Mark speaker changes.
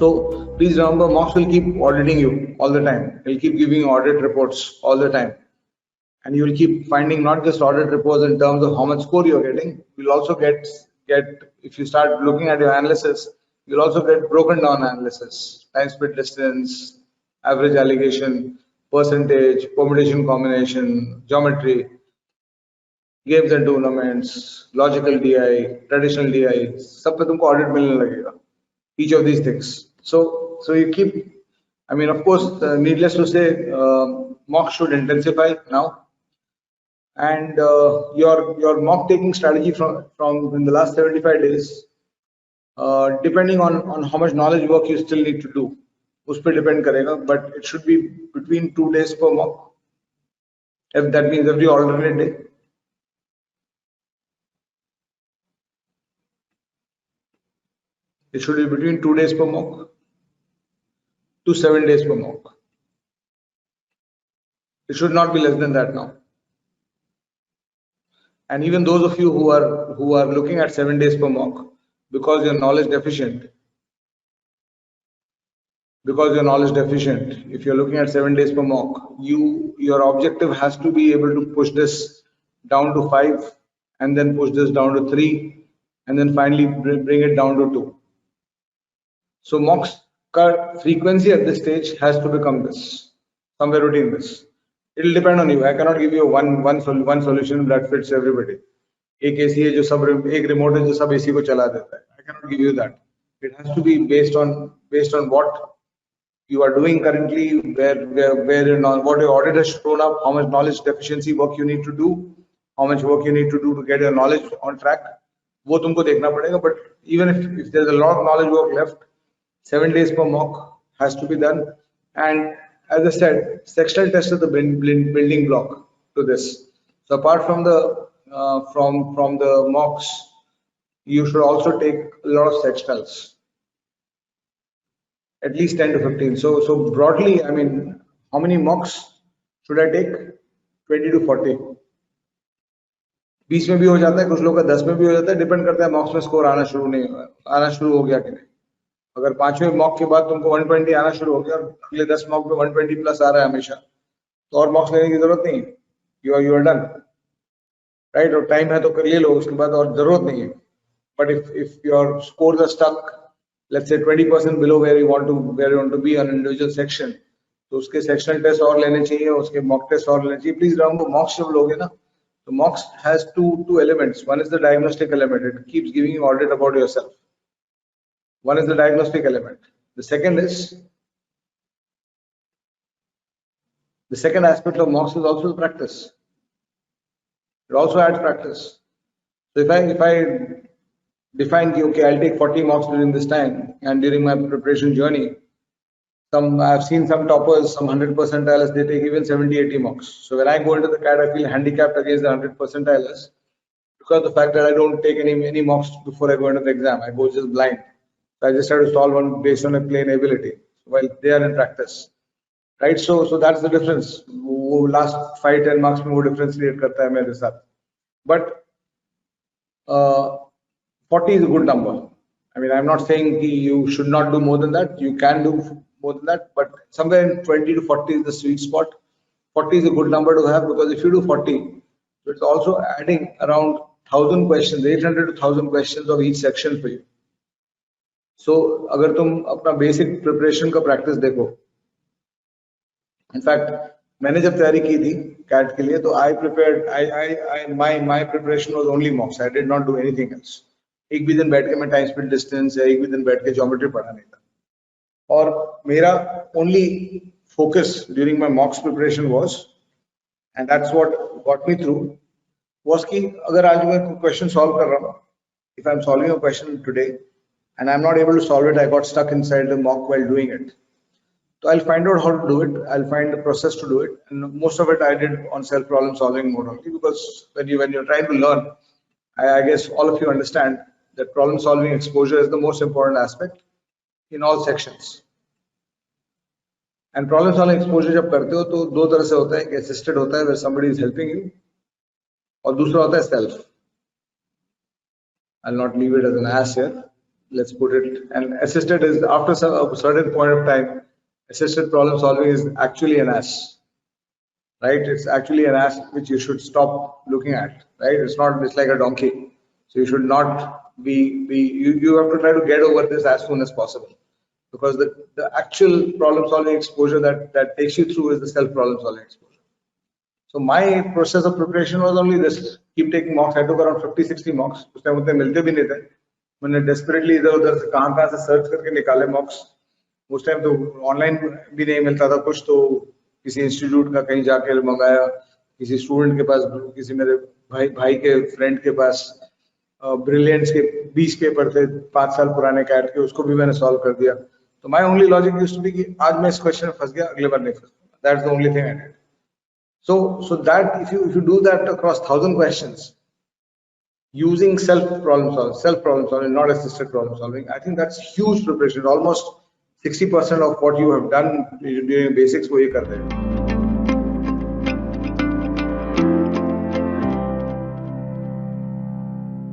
Speaker 1: So please remember, mocks will keep auditing you all the time. They'll keep giving you audit reports all the time. And you will keep finding not just audit reports in terms of how much score you're getting. You'll also get if you start looking at your analysis, you'll also get broken down analysis, time split distance, average allegation, percentage, permutation combination, geometry, games and tournaments, logical DI, traditional DI, सब पे तुमको audit मिलने लगेगा. Each of these things. So you keep, I mean, of course, needless to say, mock should intensify now. And your mock taking strategy from in the last 75 days, depending on how much knowledge work you still need to do, उस पे depend करेगा, but it should be between 2 days per mock. If that means every alternate day. It should be between 2 days per mock to 7 days per mock. It should not be less than that now. And even those of you who are looking at 7 days per mock, because you're knowledge deficient, if you're looking at 7 days per mock, your objective has to be able to push this down to 5, and then push this down to 3, and then finally bring it down to 2. So mocks frequency at this stage has to become this, somewhere between this. It will depend on you. I cannot give you one solution that fits everybody. एक AC है जो सब एक remote है जो सब AC को चला देता है. I cannot give you that. It has to be based on what you are doing currently, what your audit has shown up, how much knowledge deficiency work you need to do, how much work you need to do to get your knowledge on track. वो तुमको देखना पड़ेगा. But even if there's a lot of knowledge work left, 7 days per mock has to be done. And as I said, sectional test is the building block to this. So apart from the mocks, you should also take a lot of sectionals, at least 10 to 15. So broadly, I mean, how many mocks should I take? 20 to 40. 20 में भी हो जाता है, कुछ लोग का 10 में भी हो जाता है. डिपेंड करता है मॉक्स में स्कोर आना शुरू हो गया कि नहीं. अगर 5वें मॉक के बाद तुमको 120 आना शुरू हो गया और अगले 10 मॉक में 120 प्लस आ रहा है हमेशा, तो और मॉक्स लेने की जरूरत नहीं है. You are done, right. और टाइम है तो कर ले लो, उसके बाद और जरूरत नहीं है. But if your scores are stuck, let's say 20% below where you want to be on individual section, तो उसके सेक्शनल टेस्ट और लेने चाहिए, उसके मॉक टेस्ट और लेने चाहिए. प्लीज रिमेंबर, मॉक्स जब लोगे ना, तो मॉक्स has two elements. One is the diagnostic element. It keeps giving you audit about yourself. One is the diagnostic element. The second aspect of mocks is also the practice. It also adds practice. So if I define, okay, I'll take 40 mocks during this time, and during my preparation journey, I've seen some toppers, some 100 percentiles, they take even 70-80 mocks. So when I go into the CAT, I feel handicapped against the 100 percentiles because of the fact that I don't take any mocks before I go into the exam. I go just blind. So I just have to solve one based on a plain ability while they are in practice, right? So that's the difference. Last 5-10 marks में वो difference create करता है मेरे साथ. But 40 is a good number. I mean, I'm not saying you should not do more than that. You can do more than that, but somewhere in 20 to 40 is the sweet spot. 40 is a good number to have, because if you do 40, it's also adding around 1,000 questions, 800 to 1,000 questions of each section for you. So अगर तुम अपना basic preparation का practice देखो, in fact मैंने जब तैयारी की थी कैट के लिए, तो आई prepared my preparation was only मॉक्स. I did not do anything else. एक भी दिन बैठ के मैं टाइम स्प्लिट डिस्टेंस या एक भी दिन बैठ के ज्योमेट्री पढ़ा नहीं था. और मेरा only focus during my मॉक्स preparation was, and that's what got me through, was कि अगर आज मैं क्वेश्चन सॉल्व कर रहा हूँ, if I am solving a question today and I'm not able to solve it, I got stuck inside the mock while doing it. So I'll find out how to do it. I'll find the process to do it. And most of it I did on self problem solving mode only, because when you're trying to learn, I guess all of you understand that problem solving exposure is the most important aspect in all sections. And problem solving exposure जब करते हो तो दो तरह से होता है. एक assisted होता है where somebody is helping you, और दूसरा होता है self. I'll not leave it as an ass here. let's put it. And assisted is after a certain point of time, assisted problem solving is actually an ass, right? It's actually an ass which you should stop looking at, right? It's not, it's like a donkey. So you should not you have to try to get over this as soon as possible, because the actual problem solving exposure that takes you through is the self problem solving exposure. So my process of preparation was only this: keep taking mocks. I took around 50-60 mocks. उस time उतने मिलते भी नहीं थे. मैंने desperately इधर उधर से कहाँ से सर्च करके निकाले मॉक्स. उस टाइम तो ऑनलाइन भी नहीं मिलता था कुछ, तो किसी इंस्टीट्यूट का कहीं जाके मंगाया, किसी स्टूडेंट के पास, किसी मेरे भाई के फ्रेंड के पास ब्रिलियंट्स के 20 पेपर थे 5 साल पुराने कैट के, उसको भी मैंने सॉल्व कर दिया. तो my only logic used to be कि आज मैं इस क्वेश्चन में फंस गया, अगले बार नहीं फंसूंगा. That's the only thing I did. So that if you do that across 1,000 questions using self problem solving, not assisted problem solving, I think that's huge preparation. Almost 60% of what you have done during basics वो ये कर रहे हैं.